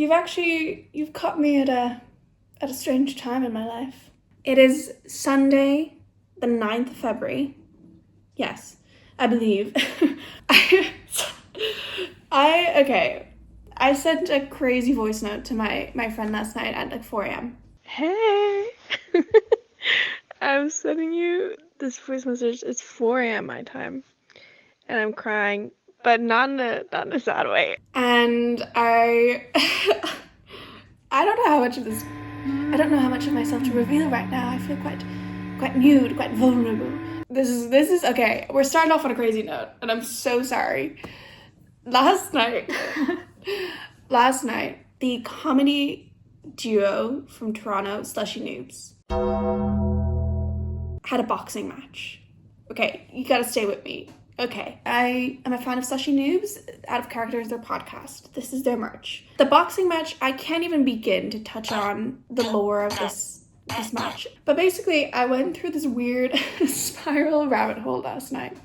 You've caught me at a strange time in my life. It is Sunday, the 9th of February. Yes, I believe. I sent a crazy voice note to my friend last night at like 4 a.m. Hey, I'm sending you this voice message. It's 4 a.m. my time, and I'm crying, but not in a sad way. And I don't know how much of this. I don't know how much of myself to reveal right now. I feel quite nude, quite vulnerable. This is okay. We're starting off on a crazy note, and I'm so sorry. Last night, the comedy duo from Toronto, Slushy Noobs, had a boxing match. Okay, you gotta stay with me. Okay, I am a fan of Slushy Noobs. Out of Character is their podcast. This is their merch. The boxing match, I can't even begin to touch on the lore of this match. But basically, I went through this weird spiral rabbit hole last night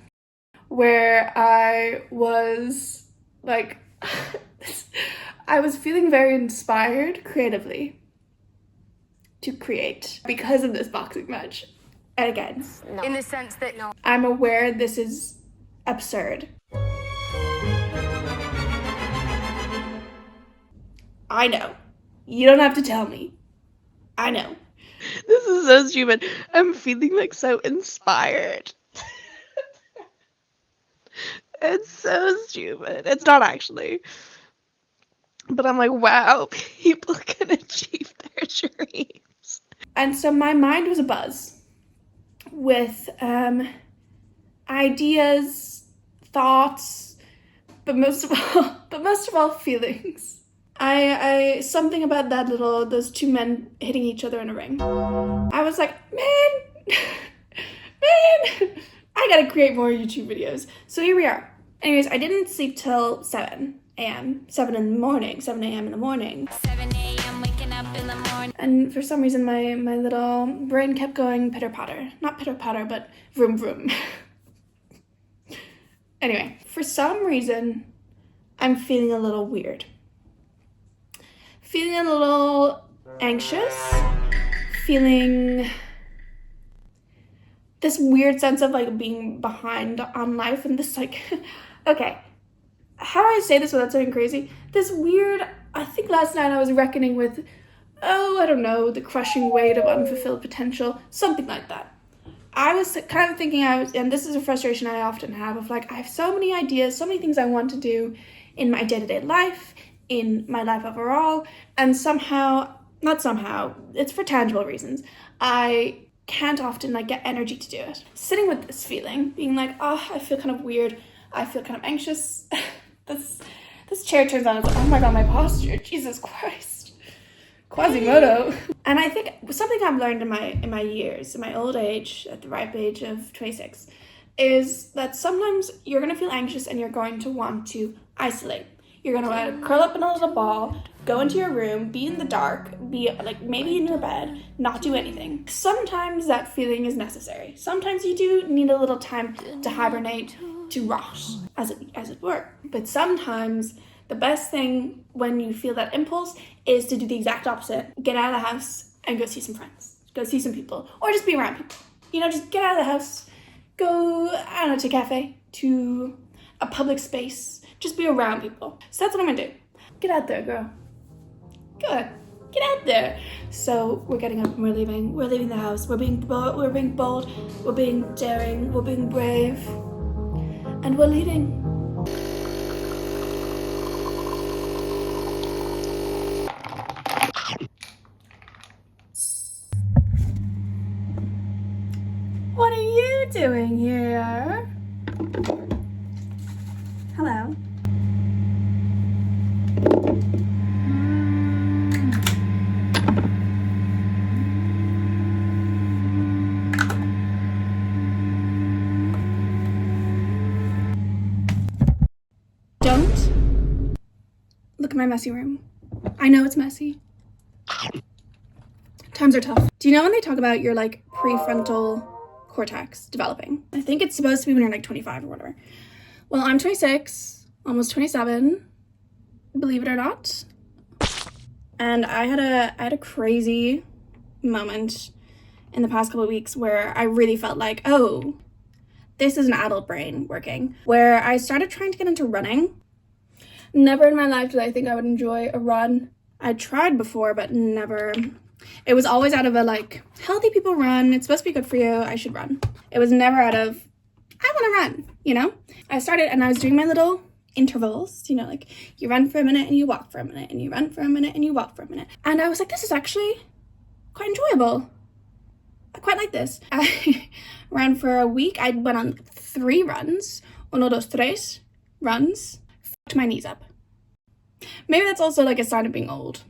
where I was like, I was feeling very inspired creatively to create because of this boxing match. And again, No. In the sense that no. I'm aware this is absurd. I know. You don't have to tell me. I know. This is so stupid. I'm feeling like so inspired. It's so stupid. It's not actually. But I'm like, wow, people can achieve their dreams. And so my mind was abuzz with ideas, thoughts, but most of all feelings. I something about those two men hitting each other in a ring. I was like, man, I gotta create more YouTube videos. So here we are. Anyways, I didn't sleep till 7 a.m. 7 a.m. in the morning. 7 a.m. waking up in the morning. And for some reason, my little brain kept going pitter-patter. Not pitter-patter, but vroom vroom. Anyway, for some reason, I'm feeling a little weird. Feeling a little anxious. Feeling this weird sense of like being behind on life and this like, okay, how do I say this without sounding crazy? This weird, I think last night I was reckoning with, I don't know, the crushing weight of unfulfilled potential, something like that. I was kind of thinking and this is a frustration I often have of like, I have so many ideas, so many things I want to do in my day-to-day life, in my life overall, and it's for tangible reasons, I can't often like get energy to do it. Sitting with this feeling, being like, I feel kind of weird, I feel kind of anxious. This chair turns on, it's like, oh my god, my posture, Jesus Christ. Quasimodo. And I think something I've learned in my years, in my old age, at the ripe age of 26, is that sometimes you're going to feel anxious and you're going to want to isolate. You're going to want to curl up in a little ball, go into your room, be in the dark, be like maybe in your bed, not do anything. Sometimes that feeling is necessary. Sometimes you do need a little time to hibernate, to rot, as it were. But sometimes the best thing when you feel that impulse is to do the exact opposite. Get out of the house and go see some friends. Go see some people. Or just be around people. You know, just get out of the house. Go, I don't know, to a cafe, to a public space. Just be around people. So that's what I'm gonna do. Get out there, girl. Good. Get out there. So we're getting up and we're leaving. We're leaving the house. We're being bold. We're being daring. We're being brave. And we're leaving. What are you doing here? Hello. Don't look at my messy room. I know it's messy. Times are tough. Do you know when they talk about your like prefrontal cortex developing? I think it's supposed to be when you're like 25 or whatever. Well, I'm 26, almost 27, believe it or not. And I had a crazy moment in the past couple of weeks where I really felt like, oh, this is an adult brain working, where I started trying to get into running. Never in my life did I think I would enjoy a run. I tried before, but never. It was always out of a like, healthy people run, it's supposed to be good for you, I should run. It was never out of, I want to run, you know? I started and I was doing my little intervals, you know, like you run for a minute and you walk for a minute and you run for a minute and you walk for a minute. And I was like, this is actually quite enjoyable. I quite like this. I ran for a week. I went on 3 runs. 1, 2, 3 runs. Fucked my knees up. Maybe that's also like a sign of being old.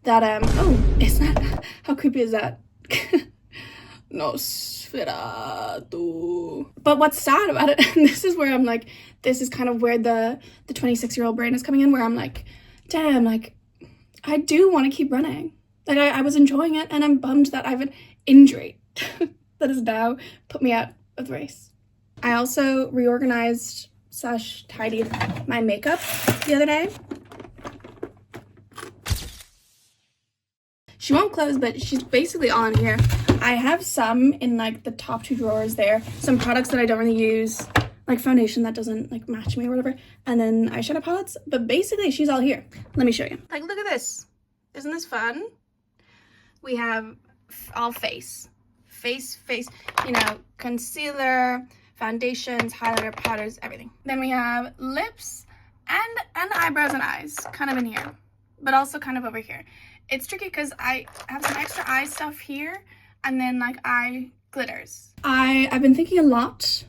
That, oh, is that, how creepy is that? Nosferatu. But what's sad about it, and this is where I'm like, this is kind of where the 26-year-old brain is coming in, where I'm like, damn, like, I do want to keep running. Like, I was enjoying it, and I'm bummed that I have an injury that has now put me out of the race. I also reorganized / tidied my makeup the other day. She won't close, but she's basically all in here. I have some in like the top 2 drawers there. Some products that I don't really use, like foundation that doesn't like match me or whatever. And then eyeshadow palettes. But basically she's all here. Let me show you. Like, look at this. Isn't this fun? We have all face, you know, concealer, foundations, highlighter, powders, everything. Then we have lips and eyebrows and eyes kind of in here, but also kind of over here. It's tricky because I have some extra eye stuff here and then like eye glitters. I've been thinking a lot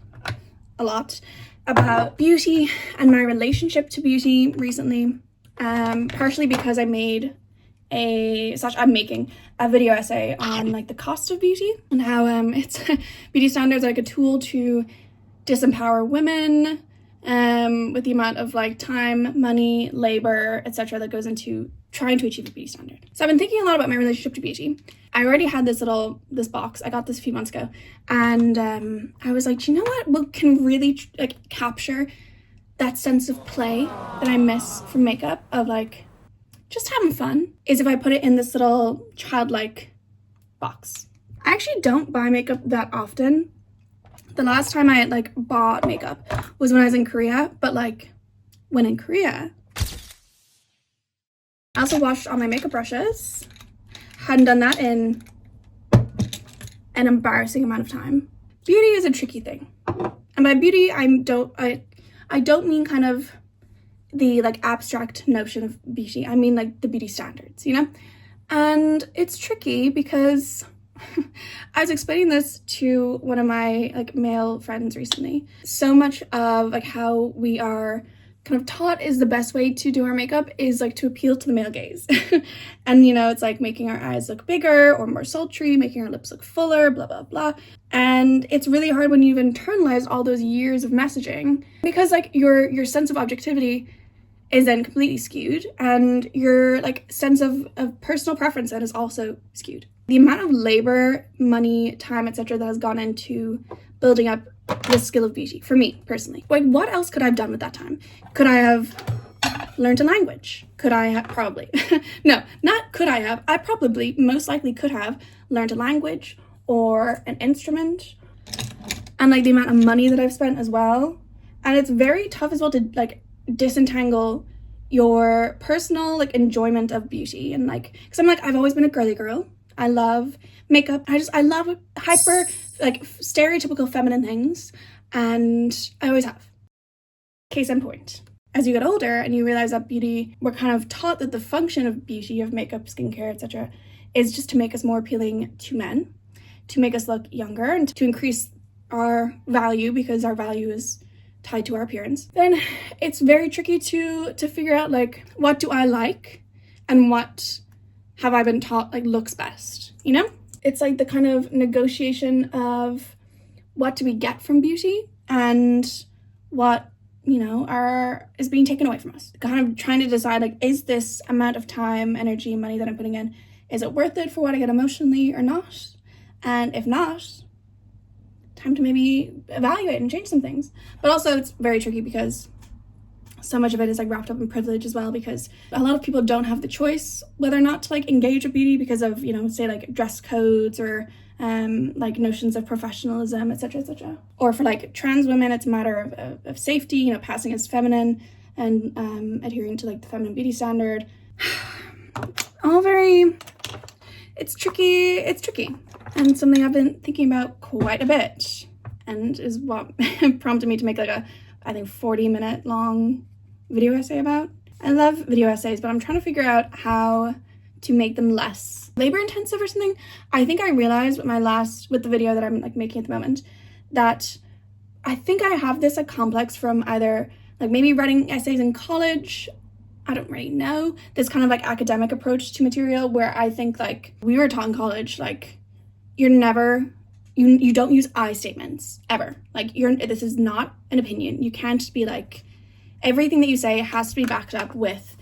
about beauty and my relationship to beauty recently, partially because I'm making a video essay on like the cost of beauty and how it's beauty standards are like a tool to disempower women with the amount of like time, money, labor, etc. that goes into trying to achieve a beauty standard. So I've been thinking a lot about my relationship to beauty. I already had this box. I got this a few months ago, and I was like, do you know what can really like capture that sense of play that I miss from makeup, of like just having fun, is if I put it in this little childlike box. I actually don't buy makeup that often. The last time I like bought makeup was when I was in Korea, but like when in Korea, I also washed all my makeup brushes. Hadn't done that in an embarrassing amount of time. Beauty is a tricky thing. And by beauty, I don't mean kind of the like abstract notion of beauty. I mean like the beauty standards, you know? And it's tricky because I was explaining this to one of my like male friends recently. So much of like how we are kind of taught is the best way to do our makeup is like to appeal to the male gaze. And you know, it's like making our eyes look bigger or more sultry, making our lips look fuller, blah blah blah. And it's really hard when you've internalized all those years of messaging, because like your sense of objectivity is then completely skewed, and your like sense of personal preference then is also skewed. The amount of labor, money, time, etc. that has gone into building up the skill of beauty, for me personally. Like, what else could I have done with that time? Could I have learned a language? Could I have? Probably. No, not could I have. I probably, most likely could have learned a language or an instrument. And like the amount of money that I've spent as well. And it's very tough as well to like disentangle your personal like enjoyment of beauty, and like, because I'm like, I've always been a girly girl. I love makeup. I love hyper like stereotypical feminine things, and I always have. Case in point, as you get older and you realize that beauty, we're kind of taught that the function of beauty, of makeup, skincare, etc., is just to make us more appealing to men, to make us look younger, and to increase our value, because our value is tied to our appearance. Then it's very tricky to figure out like, what do I like and what have I been taught like looks best, you know? It's like the kind of negotiation of what do we get from beauty and what, you know, is being taken away from us. Kind of trying to decide like, is this amount of time, energy, money that I'm putting in, is it worth it for what I get emotionally or not? And if not, time to maybe evaluate and change some things. But also it's very tricky because so much of it is like wrapped up in privilege as well, because a lot of people don't have the choice whether or not to like engage with beauty because of, you know, say like dress codes or like notions of professionalism, etc., etc. Or for like trans women, it's a matter of safety, you know, passing as feminine and adhering to like the feminine beauty standard. All very, it's tricky, and something I've been thinking about quite a bit, and is what prompted me to make like a, I think, 40-minute long video essay about. I love video essays, but I'm trying to figure out how to make them less labor intensive or something. I think I realized with the video that I'm like making at the moment, that I think I have this like complex from either like maybe writing essays in college. I don't really know, this kind of like academic approach to material where I think like we were taught in college, like you don't use I statements ever. Like this is not an opinion. You can't be like, everything that you say has to be backed up with,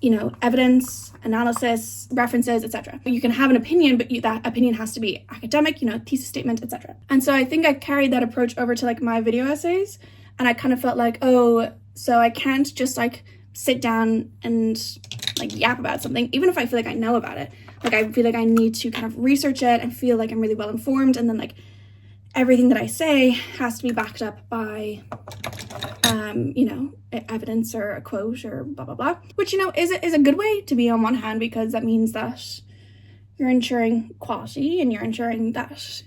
you know, evidence, analysis, references, etc. You can have an opinion, but that opinion has to be academic, you know, thesis statement, etc. And so I think I carried that approach over to like my video essays, and I kind of felt like, oh, so I can't just like sit down and like yap about something, even if I feel like I know about it. Like I feel like I need to kind of research it and feel like I'm really well informed, and then like everything that I say has to be backed up by you know, evidence or a quote or blah blah blah, which, you know, is a good way to be on one hand, because that means that you're ensuring quality and you're ensuring that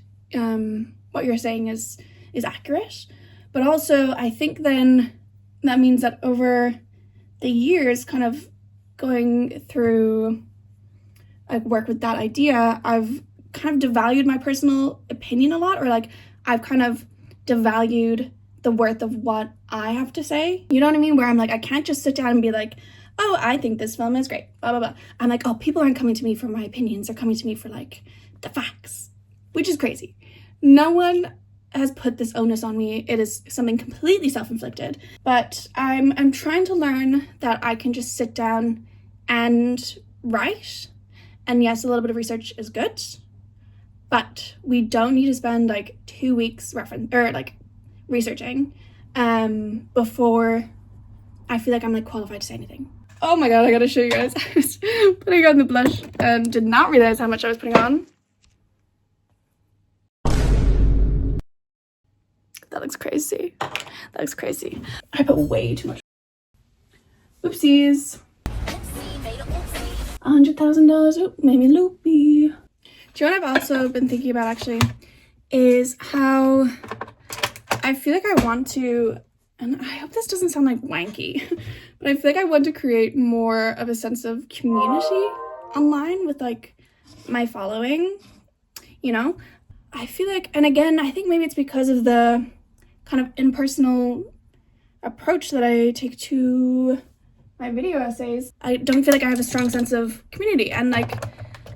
what you're saying is accurate. But also I think then that means that over the years, kind of going through like work with that idea, I've kind of devalued my personal opinion a lot, or like I've kind of devalued the worth of what I have to say. You know what I mean? Where I'm like, I can't just sit down and be like, oh, I think this film is great, blah, blah, blah. I'm like, oh, people aren't coming to me for my opinions. They're coming to me for like the facts, which is crazy. No one has put this onus on me. It is something completely self-inflicted, but I'm trying to learn that I can just sit down and write. And yes, a little bit of research is good, but we don't need to spend like 2 weeks researching before I feel like I'm like qualified to say anything. Oh my god, I gotta show you guys. I was putting on the blush and did not realize how much I was putting on. That looks crazy. That looks crazy. I put way too much. Oopsies. $100,000. Oop, made me loopy. Do you know what I've also been thinking about actually is how I feel like I want to, and I hope this doesn't sound like wanky, but I feel like I want to create more of a sense of community online with like my following, you know? I feel like, and again, I think maybe it's because of the kind of impersonal approach that I take to my video essays. I don't feel like I have a strong sense of community, and like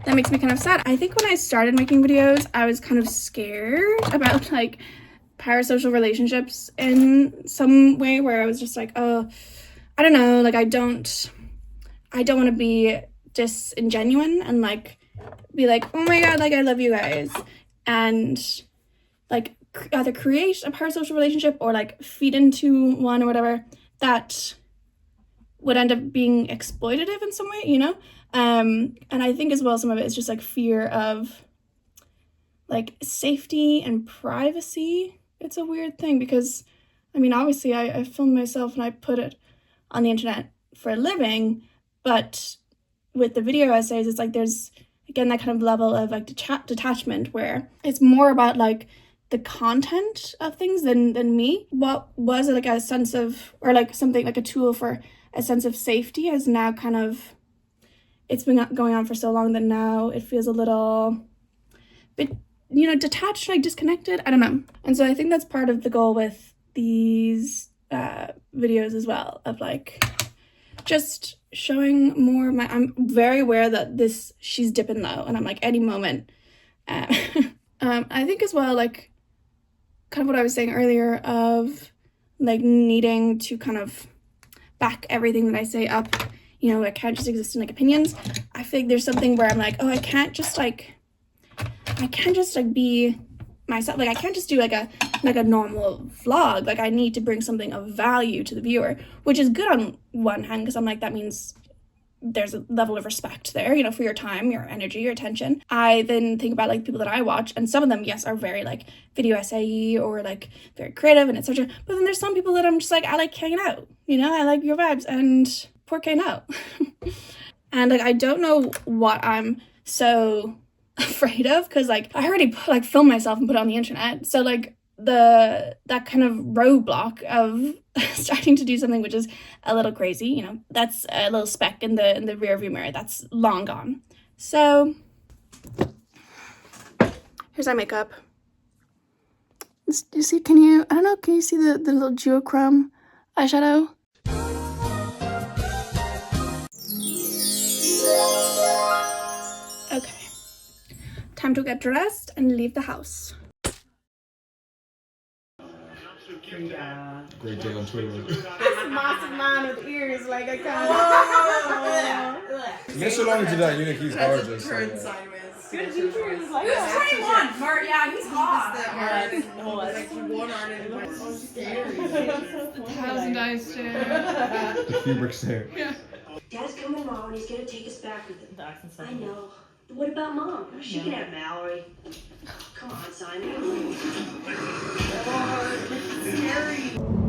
that makes me kind of sad. I think when I started making videos, I was kind of scared about like parasocial relationships in some way, where I was just like, oh, I don't know, like I don't want to be disingenuous and like be like, oh my god, like I love you guys, and like either create a parasocial relationship or like feed into one or whatever that would end up being exploitative in some way, you know? And I think as well some of it is just like fear of like safety and privacy. It's a weird thing because, I mean, obviously I film myself and I put it on the internet for a living, but with the video essays, it's like there's, again, that kind of level of like detachment where it's more about like the content of things than me. What was like a sense of, or like something like a tool for a sense of safety has now kind of, it's been going on for so long that now it feels a little bit, you know, detached, like disconnected. I don't know. And so I think that's part of the goal with these videos as well, of like just showing more of my, I'm very aware that she's dipping low, and I'm like any moment. I think as well, like kind of what I was saying earlier of like needing to kind of back everything that I say up, you know, I can't just exist in like opinions. I feel like there's something where I'm like, oh, I can't just be myself. Like I can't just do like a like a normal vlog. Like I need to bring something of value to the viewer, which is good on one hand because I'm like, that means there's a level of respect there, you know, for your time, your energy, your attention. I then think about like people that I watch, and some of them, yes, are very like video essay or like very creative and etc. But then there's some people that I'm just like, I like hanging out, you know, I like your vibes, and poor K no. And like I don't know what I'm so afraid of, because like I already like filmed myself and put it on the internet, so like that kind of roadblock of starting to do something which is a little crazy, you know, that's a little speck in the rear view mirror, that's long gone. So here's our makeup. You see, can you see the little duochrome eyeshadow? Okay, time to get dressed and leave the house. Great day on Twitter. This massive man with ears, like I can't. Miss so long to that unit, he's gorgeous. Turn sideways. Good teacher is like Yeah. that. 21, Mart, yeah, he's hot. Like one arm and one scary. $1,000 stare. The Kubrick stare. Dad's coming tomorrow and he's gonna take us back with him. I know. But what about Mom? She can have Mallory. Come on, Simon. Scary.